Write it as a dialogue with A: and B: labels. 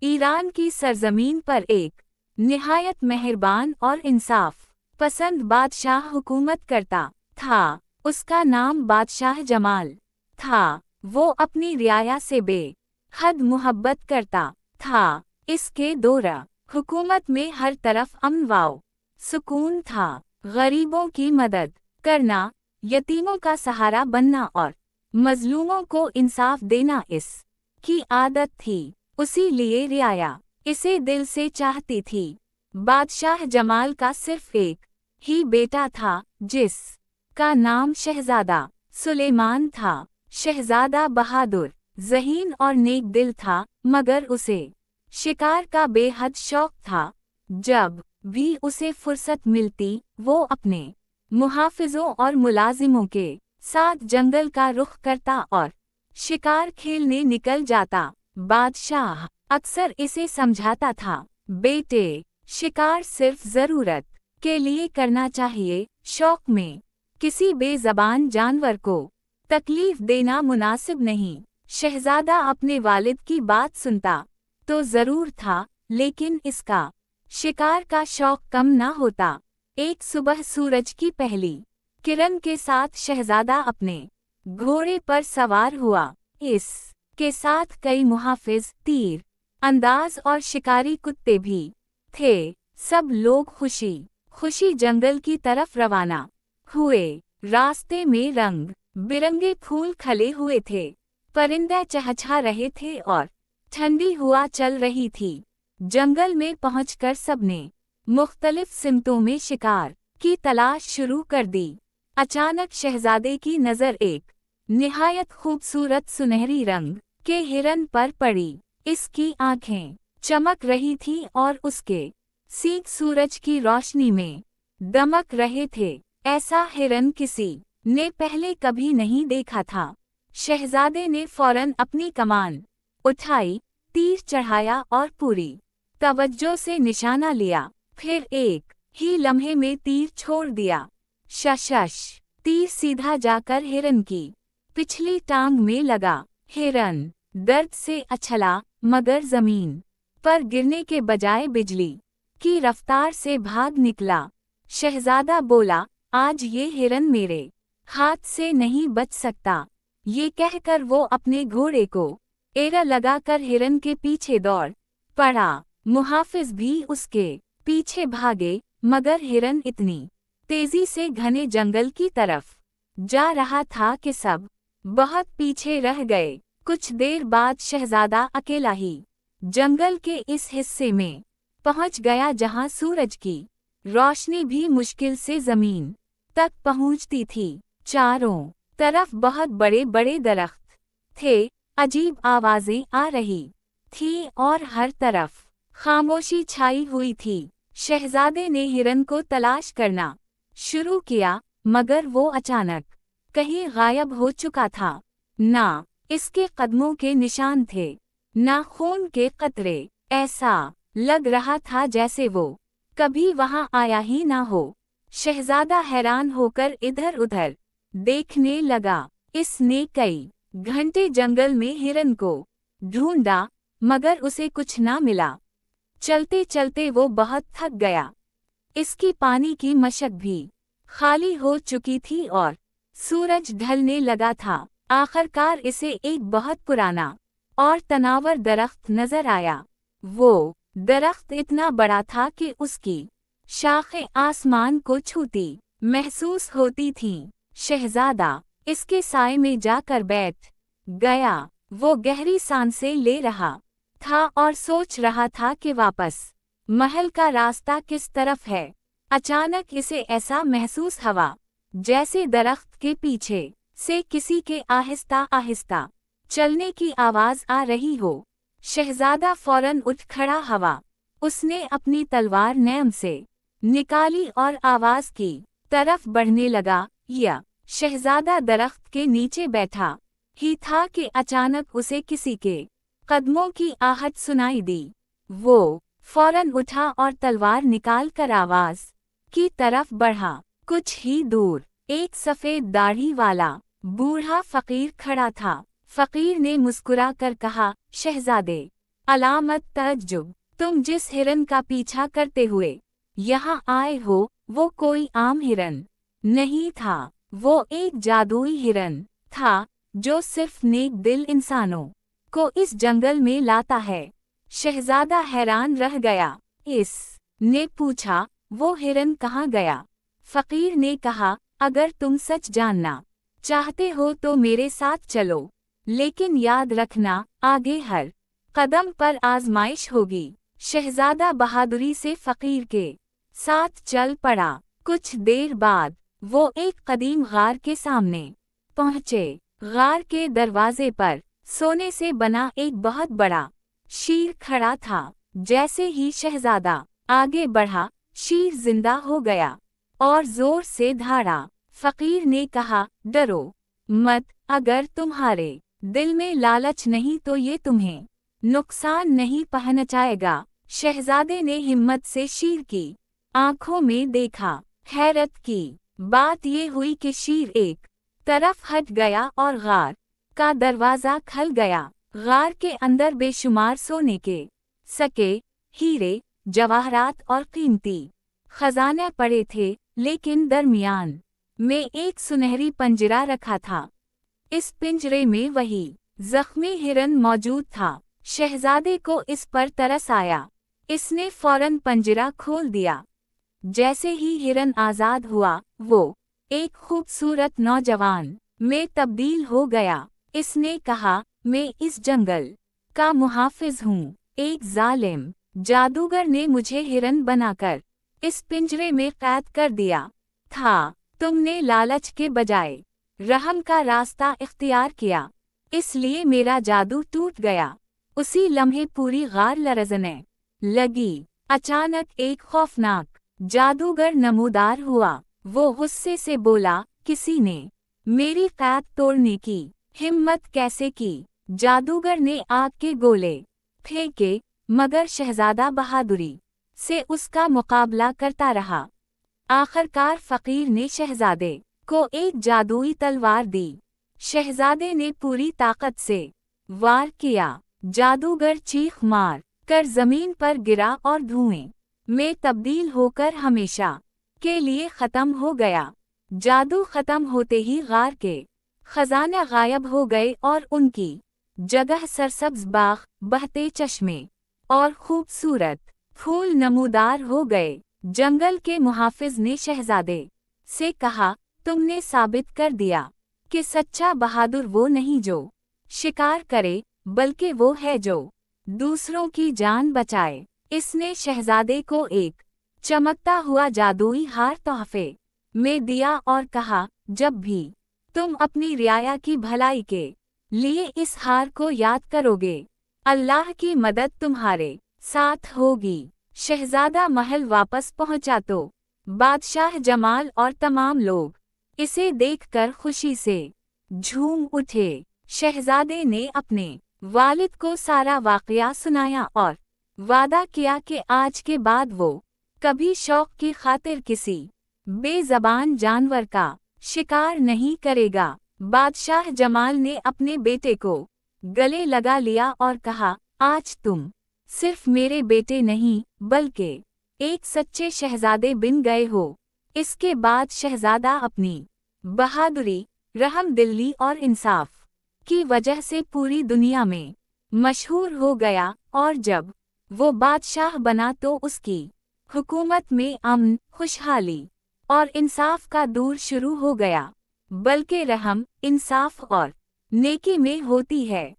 A: Iran की सरजमीन पर एक निहायत मेहरबान और इंसाफ पसंद बादशाह हुकूमत करता था। उसका नाम बादशाह जमाल था। वो अपनी रियाया से बेहद मोहब्बत करता था। इसके दौर हुकूमत में हर तरफ अमन व सुकून था। गरीबों की मदद करना, यतीमों का सहारा बनना और मजलूमों को इंसाफ देना इसकी आदत थी। उसी लिए रियाया इसे दिल से चाहती थी। बादशाह जमाल का सिर्फ एक ही बेटा था, जिसका नाम शहजादा सुलेमान था। शहजादा बहादुर, ज़हीन और नेक दिल था, मगर उसे शिकार का बेहद शौक था। जब भी उसे फुर्सत मिलती, वो अपने मुहाफिजों और मुलाजिमों के साथ जंगल का रुख करता और शिकार खेलने निकल जाता। बादशाह अक्सर इसे समझाता था, बेटे, शिकार सिर्फ ज़रूरत के लिए करना चाहिए। शौक में किसी बेज़बान जानवर को तकलीफ देना मुनासिब नहीं। शहजादा अपने वालिद की बात सुनता तो ज़रूर था, लेकिन इसका शिकार का शौक कम न होता। एक सुबह सूरज की पहली किरण के साथ शहजादा अपने घोड़े पर सवार हुआ। इसके साथ कई मुहाफिज, तीर अंदाज और शिकारी कुत्ते भी थे। सब लोग खुशी खुशी जंगल की तरफ रवाना हुए। रास्ते में रंग बिरंगे फूल खिले हुए थे, परिंदे चहचहा रहे थे और ठंडी हवा चल रही थी। जंगल में पहुंचकर सबने मुख्तलिफ सिमतों में शिकार की तलाश शुरू कर दी। अचानक शहजादे की नज़र एक निहायत खूबसूरत सुनहरी रंग के हिरन पर पड़ी। इसकी आंखें चमक रही थीं और उसके सींग सूरज की रोशनी में दमक रहे थे। ऐसा हिरन किसी ने पहले कभी नहीं देखा था। शहजादे ने फौरन अपनी कमान उठाई, तीर चढ़ाया और पूरी तवज्जो से निशाना लिया। फिर एक ही लम्हे में तीर छोड़ दिया। शश, तीर सीधा जाकर हिरन की पिछली टांग में लगा। हिरन दर्द से अछला, मगर जमीन पर गिरने के बजाय बिजली की रफ्तार से भाग निकला। शहजादा बोला, आज ये हिरन मेरे हाथ से नहीं बच सकता। ये कहकर वो अपने घोड़े को एड़ा लगाकर हिरन के पीछे दौड़ पड़ा। मुहाफिज भी उसके पीछे भागे, मगर हिरन इतनी तेजी से घने जंगल की तरफ जा रहा था कि सब बहुत पीछे रह गए। कुछ देर बाद शहजादा अकेला ही जंगल के इस हिस्से में पहुंच गया जहां सूरज की रोशनी भी मुश्किल से जमीन तक पहुंचती थी। चारों तरफ बहुत बड़े बड़े दरख्त थे, अजीब आवाजें आ रही थी और हर तरफ खामोशी छाई हुई थी। शहजादे ने हिरन को तलाश करना शुरू किया, मगर वो अचानक कहीं गायब हो चुका था। ना इसके कदमों के निशान थे, ना खून के कतरे। ऐसा लग रहा था जैसे वो कभी वहां आया ही ना हो। शहजादा हैरान होकर इधर उधर देखने लगा। इसने कई घंटे जंगल में हिरन को ढूंढा, मगर उसे कुछ ना मिला। चलते चलते वो बहुत थक गया। इसकी पानी की मशक भी खाली हो चुकी थी और सूरज ढलने लगा था। आखिरकार इसे एक बहुत पुराना और तनावर दरख्त नजर आया। वो दरख्त इतना बड़ा था कि उसकी शाखें आसमान को छूती महसूस होती थीं। शहजादा इसके साए में जाकर बैठ गया। वो गहरी सांसें ले रहा था और सोच रहा था कि वापस महल का रास्ता किस तरफ है। अचानक इसे ऐसा महसूस हुआ जैसे दरख्त के पीछे से किसी के आहिस्ता आहिस्ता चलने की आवाज आ रही हो। शहजादा फौरन उठ खड़ा हुआ। उसने अपनी तलवार नैम से निकाली और आवाज की तरफ बढ़ने लगा। या शहजादा दरख्त के नीचे बैठा ही था कि अचानक उसे किसी के कदमों की आहट सुनाई दी। वो फौरन उठा और तलवार निकाल कर आवाज की तरफ बढ़ा। कुछ ही दूर एक सफेद दाढ़ी वाला बूढ़ा फकीर खड़ा था। फकीर ने मुस्कुरा कर कहा, शहजादे, अलामत तअज्जुब, तुम जिस हिरन का पीछा करते हुए यहाँ आए हो वो कोई आम हिरन नहीं था। वो एक जादुई हिरन था जो सिर्फ नेक दिल इंसानों को इस जंगल में लाता है। शहजादा हैरान रह गया। इस ने पूछा, वो हिरन कहाँ गया? फकीर ने कहा, अगर तुम सच जानना चाहते हो तो मेरे साथ चलो, लेकिन याद रखना आगे हर कदम पर आजमाइश होगी। शहजादा बहादुरी से फकीर के साथ चल पड़ा। कुछ देर बाद वो एक कदीम गार के सामने पहुँचे। गार के दरवाजे पर सोने से बना एक बहुत बड़ा शीर खड़ा था। जैसे ही शहजादा आगे बढ़ा, शीर जिंदा हो गया और जोर से दहाड़ा। फकीर ने कहा, डरो मत, अगर तुम्हारे दिल में लालच नहीं तो ये तुम्हें नुकसान नहीं पहुंचाएगा। शहजादे ने हिम्मत से शीर की आंखों में देखा। हैरत की बात ये हुई कि शीर एक तरफ हट गया और गार का दरवाजा खुल गया। गार के अंदर बेशुमार सोने के सके, हीरे, जवाहरात और कीमती खजाने पड़े थे, लेकिन दरमियान में एक सुनहरी पिंजरा रखा था। इस पिंजरे में वही जख्मी हिरन मौजूद था। शहजादे को इस पर तरस आया। इसने फौरन पिंजरा खोल दिया। जैसे ही हिरन आजाद हुआ, वो एक खूबसूरत नौजवान में तब्दील हो गया। इसने कहा, मैं इस जंगल का मुहाफिज हूँ। एक जालिम जादूगर ने मुझे हिरन बनाकर इस पिंजरे में कैद कर दिया था। तुमने लालच के बजाय रहम का रास्ता इख्तियार किया, इसलिए मेरा जादू टूट गया। उसी लम्हे पूरी गार लरजने लगी। अचानक एक खौफनाक जादूगर नमूदार हुआ। वो गुस्से से बोला, किसी ने मेरी कैद तोड़ने की हिम्मत कैसे की? जादूगर ने आग के गोले फेंके, मगर शहजादा बहादुरी से उसका मुकाबला करता रहा। आखिरकार फकीर ने शहजादे को एक जादुई तलवार दी। शहजादे ने पूरी ताकत से वार किया। जादूगर चीख मार कर जमीन पर गिरा और धुएं में तब्दील होकर हमेशा के लिए खत्म हो गया। जादू खत्म होते ही गार के खजाने गायब हो गए और उनकी जगह सरसब्ज बाग, बहते चश्मे और खूबसूरत फूल नमूदार हो गए। जंगल के मुहाफिज ने शहजादे से कहा, तुमने साबित कर दिया कि सच्चा बहादुर वो नहीं जो शिकार करे, बल्कि वो है जो दूसरों की जान बचाए। इसने शहजादे को एक चमकता हुआ जादुई हार तोहफे में दिया और कहा, जब भी तुम अपनी रियाया की भलाई के लिए इस हार को याद करोगे, अल्लाह की मदद तुम्हारे साथ होगी। शहजादा महल वापस पहुंचा तो बादशाह जमाल और तमाम लोग इसे देखकर खुशी से झूम उठे। शहजादे ने अपने वालिद को सारा वाकया सुनाया और वादा किया कि आज के बाद वो कभी शौक की खातिर किसी बेज़बान जानवर का शिकार नहीं करेगा। बादशाह जमाल ने अपने बेटे को गले लगा लिया और कहा, आज तुम सिर्फ मेरे बेटे नहीं, बल्कि एक सच्चे शहजादे बन गए हो। इसके बाद शहजादा अपनी बहादुरी, रहमदिली और इंसाफ की वजह से पूरी दुनिया में मशहूर हो गया और जब वो बादशाह बना तो उसकी हुकूमत में अमन, खुशहाली और इंसाफ का दौर शुरू हो गया। बल्कि रहम, इंसाफ और नेकी में होती है।